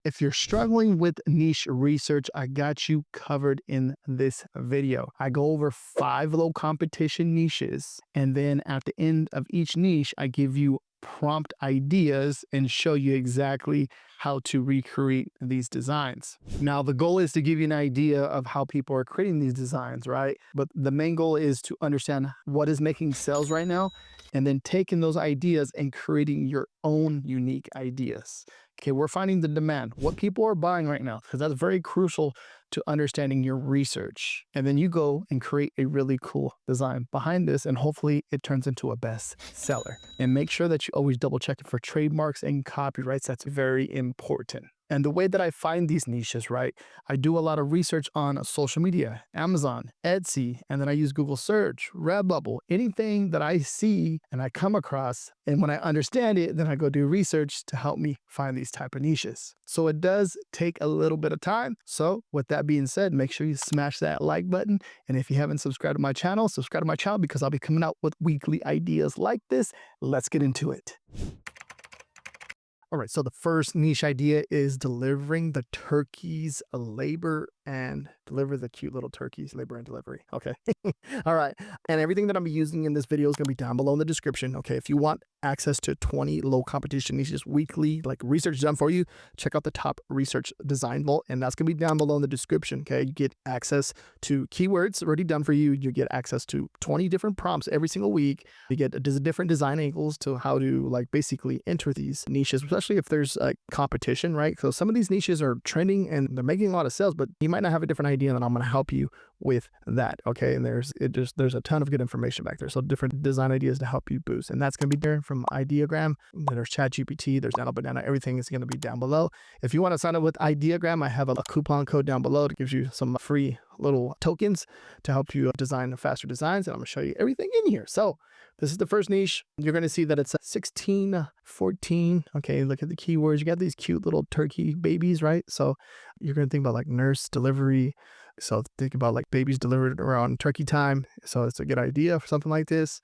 If you're struggling with niche research, I got you covered in this video. I go over 5 low competition niches, and then at the end of each niche, I give you prompt ideas and show you exactly how to recreate these designs. Now, the goal is to give you an idea of how people are creating these designs, right? But the main goal is to understand what is making sales right now, and then taking those ideas and creating your own unique ideas. Okay, we're finding the demand, what people are buying right now, because that's very crucial to understanding your research. And then you go and create a really cool design behind this, and hopefully it turns into a best seller. And make sure that you always double check it for trademarks and copyrights. That's very important. And the way that I find these niches, right? I do a lot of research on social media, Amazon, Etsy, and then I use Google search, Redbubble, anything that I see and I come across. And when I understand it, then I go do research to help me find these type of niches. So it does take a little bit of time. So with that being said, make sure you smash that like button. And if you haven't subscribed to my channel, subscribe to my channel because I'll be coming out with weekly ideas like this. Let's get into it. All right, so the first niche idea is delivering the turkeys labor and deliver the cute little turkeys labor and delivery. Okay. All right. And everything that I'm using in this video is going to be down below in the description. Okay. If you want access to 20 low competition niches weekly, like research done for you, check out the top research design vault. And that's going to be down below in the description. Okay. You get access to keywords already done for you. You get access to 20 different prompts every single week. You get different design angles to how to like basically enter these niches, especially if there's a competition, right? So some of these niches are trending and they're making a lot of sales, but you might not have a different idea, and I'm going to help you with that. Okay. And there's a ton of good information back there. So different design ideas to help you boost. And that's going to be there from Ideogram. There's ChatGPT, there's Nano Banana, everything is going to be down below. If you want to sign up with Ideogram, I have a coupon code down below that gives you some free little tokens to help you design faster designs. And I'm going to show you everything in here. So this is the first niche. You're going to see that it's 1614. Okay. Look at the keywords. You got these cute little turkey babies, right? So you're going to think about like nurse delivery. So think about like babies delivered around turkey time. So it's a good idea for something like this,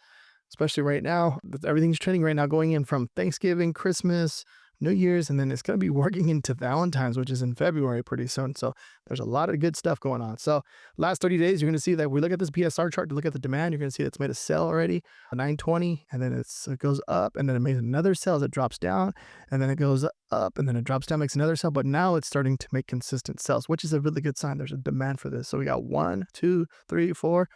especially right now. Everything's trending right now, going in from Thanksgiving, Christmas, New Year's, and then it's going to be working into Valentine's, which is in February pretty soon. So there's a lot of good stuff going on. So last 30 days, you're going to see that we look at this PSR chart to look at the demand. You're going to see it's made a sell already, 920, and then it goes up, and then it made another sell as it drops down, and then it goes up, and then it drops down, makes another sell. But now it's starting to make consistent sells, which is a really good sign. There's a demand for this. So we got 1, 2, 3, 4,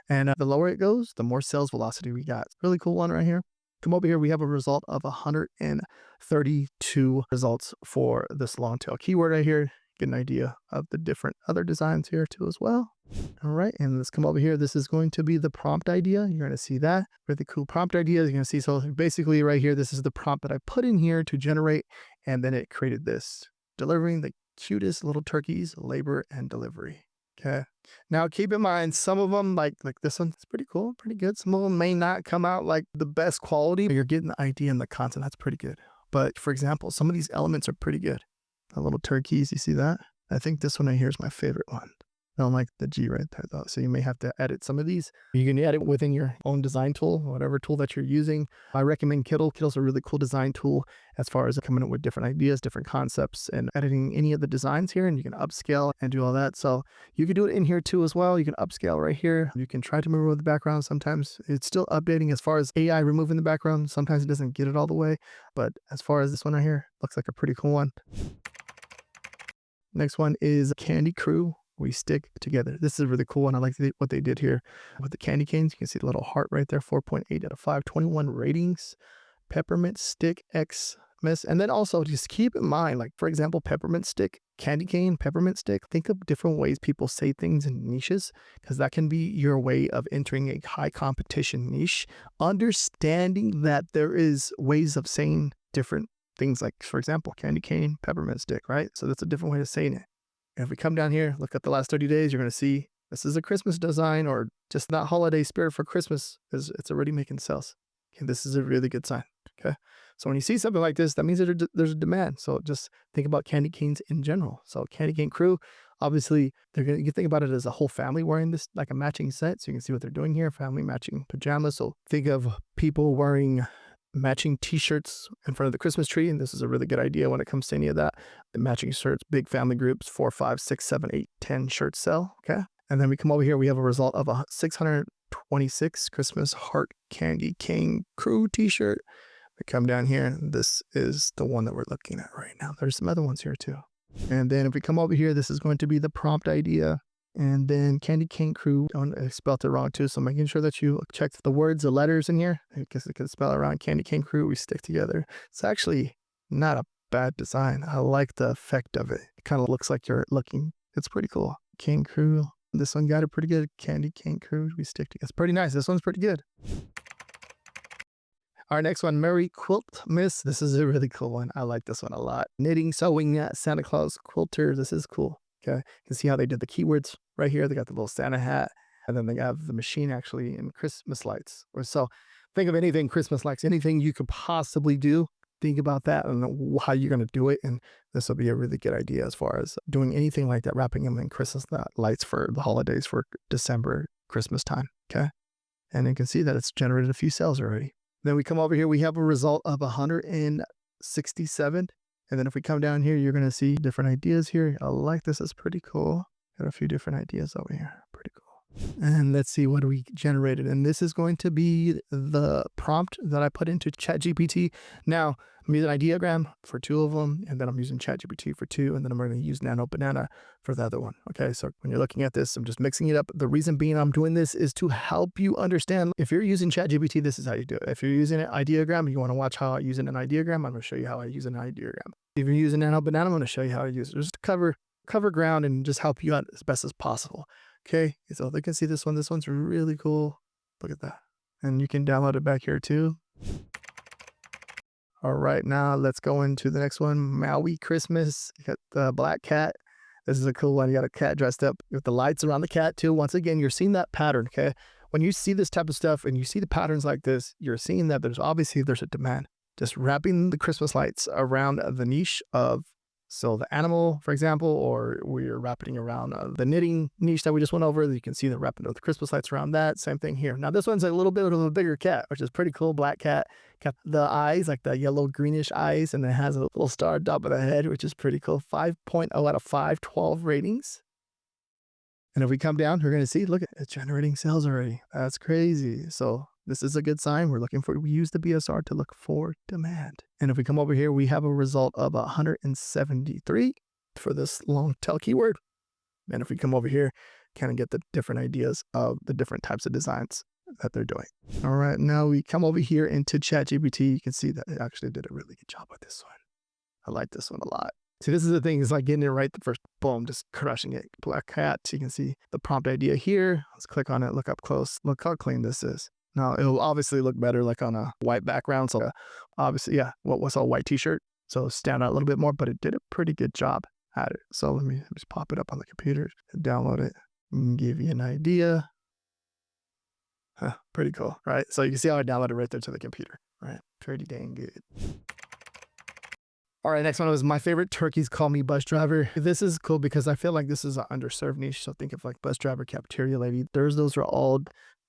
and the lower it goes, the more sales velocity we got. Really cool one right here. Come over here, we have a result of 132 results for this long tail keyword right here. Get an idea of the different other designs here too as well. All right, and let's come over here. This is going to be the prompt idea. You're going to see that. Really cool prompt ideas. You're going to see, so basically right here, this is the prompt that I put in here to generate, and then it created this. Delivering the cutest little turkeys, labor and delivery. Okay. Now keep in mind, some of them like this one's pretty cool, pretty good. Some of them may not come out like the best quality. You're getting the idea and the content. That's pretty good. But for example, some of these elements are pretty good. The little turkeys, you see that? I think this one right here is my favorite one. I don't like the G right there though. So you may have to edit some of these. You can edit within your own design tool, whatever tool that you're using. I recommend Quilt. Quilt's a really cool design tool as far as coming up with different ideas, different concepts, and editing any of the designs here. And you can upscale and do all that. So you can do it in here too as well. You can upscale right here. You can try to remove the background. Sometimes it's still updating as far as AI removing the background. Sometimes it doesn't get it all the way. But as far as this one right here, looks like a pretty cool one. Next one is Candy Crew. We stick together. This is a really cool one. I like what they did here with the candy canes. You can see the little heart right there, 4.8 out of 5, 21 ratings. Peppermint stick X miss. And then also just keep in mind, like for example, peppermint stick, candy cane, peppermint stick. Think of different ways people say things in niches, because that can be your way of entering a high competition niche. Understanding that there is ways of saying different things, like for example, candy cane, peppermint stick, right? So that's a different way of saying it. If we come down here, look at the last 30 days, you're going to see this is a Christmas design, or just that holiday spirit for Christmas. It's already making sales. Okay, this is a really good sign. Okay, so when you see something like this, that means that there's a demand. So just think about candy canes in general. So Candy Cane Crew, obviously, you think about it as a whole family wearing this, like a matching set. So you can see what they're doing here, family matching pajamas. So think of people wearing matching t-shirts in front of the Christmas tree. And this is a really good idea when it comes to any of that. The matching shirts, big family groups, 4, 5, 6, 7, 8, 10 shirts sell. Okay. And then we come over here, we have a result of a 626 Christmas Heart Candy Cane Crew t-shirt. We come down here, this is the one that we're looking at right now. There's some other ones here too. And then if we come over here, this is going to be the prompt idea. And then Candy Cane Crew, I spelled it wrong too. So making sure that you check the words, the letters in here, because it can spell it wrong. Candy Cane Crew, we stick together. It's actually not a bad design. I like the effect of it. It kind of looks like you're looking. It's pretty cool. Cane Crew. This one got it pretty good. Candy Cane Crew, we stick together. It's pretty nice. This one's pretty good. Our next one, Merry Quilt Miss. This is a really cool one. I like this one a lot. Knitting, sewing, Santa Claus quilter. This is cool. Okay, you can see how they did the keywords right here. They got the little Santa hat, and then they have the machine actually in Christmas lights. Or so think of anything Christmas lights, anything you could possibly do. Think about that and how you're going to do it. And this will be a really good idea as far as doing anything like that, wrapping them in Christmas lights for the holidays for December, Christmas time. Okay, and you can see that it's generated a few sales already. Then we come over here, we have a result of 167. And then if we come down here, you're going to see different ideas here. I like this. It's pretty cool. Got a few different ideas over here. Pretty cool. And let's see what we generated. And this is going to be the prompt that I put into ChatGPT. Now, I'm using ideogram for 2 of them, and then I'm using ChatGPT for 2, and then I'm going to use Nano Banana for the other one. Okay, so when you're looking at this, I'm just mixing it up. The reason being I'm doing this is to help you understand. If you're using ChatGPT, this is how you do it. If you're using an ideogram, you want to watch how I use it in an ideogram, I'm going to show you how I use an ideogram. If you're using Nano Banana, I'm going to show you how I use it. Just to cover ground and just help you out as best as possible. Okay, so they can see this one. This one's really cool. Look at that. And you can download it back here too. All right, now let's go into the next one. Maui Christmas. You got the black cat. This is a cool one. You got a cat dressed up with the lights around the cat too. Once again, you're seeing that pattern, okay? When you see this type of stuff and you see the patterns like this, you're seeing that there's a demand. Just wrapping the Christmas lights around the niche of, so the animal, for example, or we're wrapping around the knitting niche that we just went over. You can see the wrapping of the Christmas lights around that. Same thing here. Now this one's a little bit of a bigger cat, which is pretty cool. Black cat. Got the eyes, like the yellow greenish eyes, and it has a little star on top of the head, which is pretty cool. 5.0 out of 5, 12 ratings. And if we come down, we're going to see, look, it's generating sales already. That's crazy. So this is a good sign. We use the BSR to look for demand. And if we come over here, we have a result of 173 for this long tail keyword. And if we come over here, kind of get the different ideas of the different types of designs that they're doing. All right, now we come over here into ChatGPT. You can see that it actually did a really good job with this one. I like this one a lot. See, this is the thing, is like getting it right the first, boom, just crushing it. Black cat, you can see the prompt idea here. Let's click on it, look up close. Look how clean this is. Now, it'll obviously look better like on a white background. So obviously, yeah, what was a white t-shirt. So stand out a little bit more, but it did a pretty good job at it. So let me just pop it up on the computer, download it, and give you an idea. Pretty cool, right? So you can see how I downloaded right there to the computer, right? Pretty dang good. All right, next one was my favorite, turkeys call me bus driver. This is cool because I feel like this is an underserved niche. So think of like bus driver, cafeteria lady. Those are all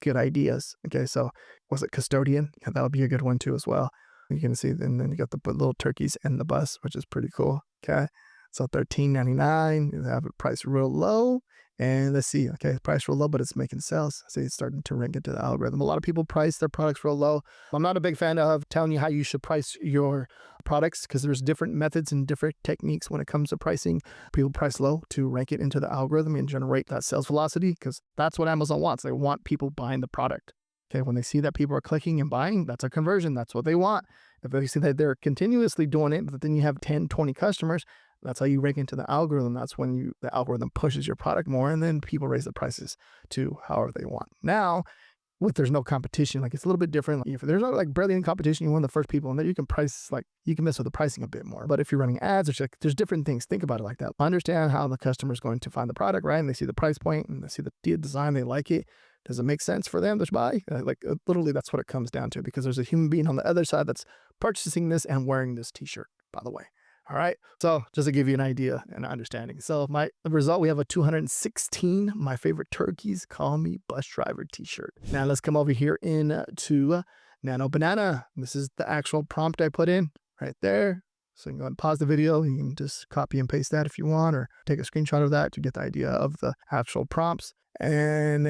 good ideas. Okay, so was it custodian? Yeah, that'll be a good one too as well. You can see, and then you got the little turkeys in the bus, which is pretty cool. Okay, so $13.99. You have it priced real low. And let's see, okay, price real low, but it's making sales. See, it's starting to rank into the algorithm. A lot of people price their products real low. I'm not a big fan of telling you how you should price your products because there's different methods and different techniques when it comes to pricing. People price low to rank it into the algorithm and generate that sales velocity because that's what Amazon wants. They want people buying the product. Okay, when they see that people are clicking and buying, that's a conversion. That's what they want. If they see that they're continuously doing it, but then you have 10, 20 customers, that's how you rank into the algorithm. That's when the algorithm pushes your product more, and then people raise the prices to however they want. Now, there's no competition, like it's a little bit different. If there's no like barely any competition, you're one of the first people, and then you can mess with the pricing a bit more. But if you're running ads, there's different things. Think about it like that. Understand how the customer is going to find the product, right? And they see the price point and they see the design, they like it. Does it make sense for them to buy? Literally, that's what it comes down to, because there's a human being on the other side that's purchasing this and wearing this t-shirt, by the way. All right. So just to give you an idea and understanding. So the result, we have a 216, my favorite turkeys call me bus driver t-shirt. Now let's come over here into Nano banana. This is the actual prompt I put in right there. So you can go and pause the video. You can just copy and paste that if you want, or take a screenshot of that to get the idea of the actual prompts. And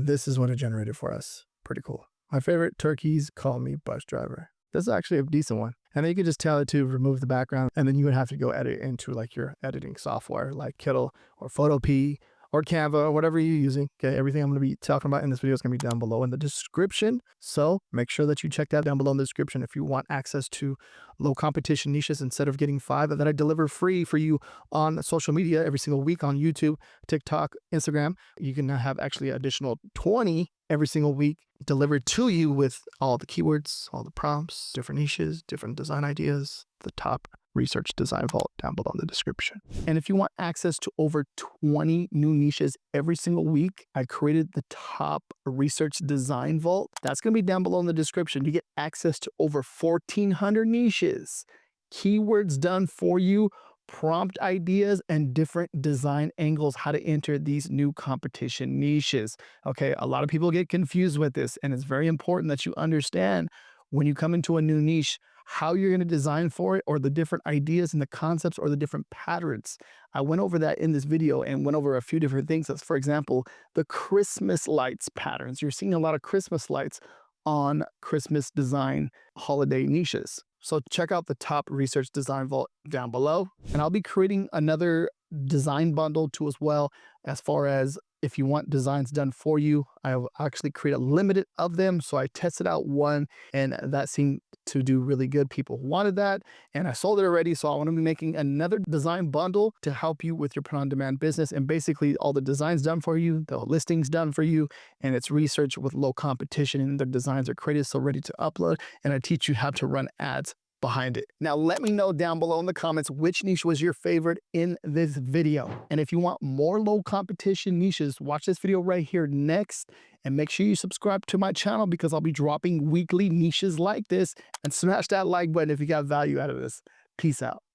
this is what it generated for us. Pretty cool. My favorite, turkeys call me bus driver. This is actually a decent one. And then you can just tell it to remove the background, and then you would have to go edit into like your editing software like Kittle or Photopea or Canva or whatever you're using. Okay, everything I'm going to be talking about in this video is going to be down below in the description. So make sure that you check that down below in the description if you want access to low competition niches instead of getting 5 that I deliver free for you on social media every single week on YouTube, TikTok, Instagram. You can have actually additional 20 every single week delivered to you with all the keywords, all the prompts, different niches, different design ideas, the top research design vault down below in the description. And if you want access to over 20 new niches every single week, I created the top research design vault. That's going to be down below in the description. You get access to over 1,400 niches, keywords done for you, prompt ideas, and different design angles, how to enter these new competition niches. Okay, a lot of people get confused with this, and it's very important that you understand when you come into a new niche, how you're going to design for it, or the different ideas and the concepts or the different patterns. I went over that in this video and went over a few different things. As for example, the Christmas lights patterns. You're seeing a lot of Christmas lights on Christmas design holiday niches. So check out the top research design vault down below. And I'll be creating another design bundle too as well, as far as if you want designs done for you. I will actually create a limited of them. So I tested out one and that seemed to do really good. People wanted that and I sold it already. So I want to be making another design bundle to help you with your print-on-demand business. And basically all the designs done for you, the listings done for you, and it's research with low competition, and the designs are created so ready to upload. And I teach you how to run ads behind it. Now let me know down below in the comments which niche was your favorite in this video. And if you want more low competition niches, watch this video right here next, and make sure you subscribe to my channel because I'll be dropping weekly niches like this, and smash that like button if you got value out of this. Peace out.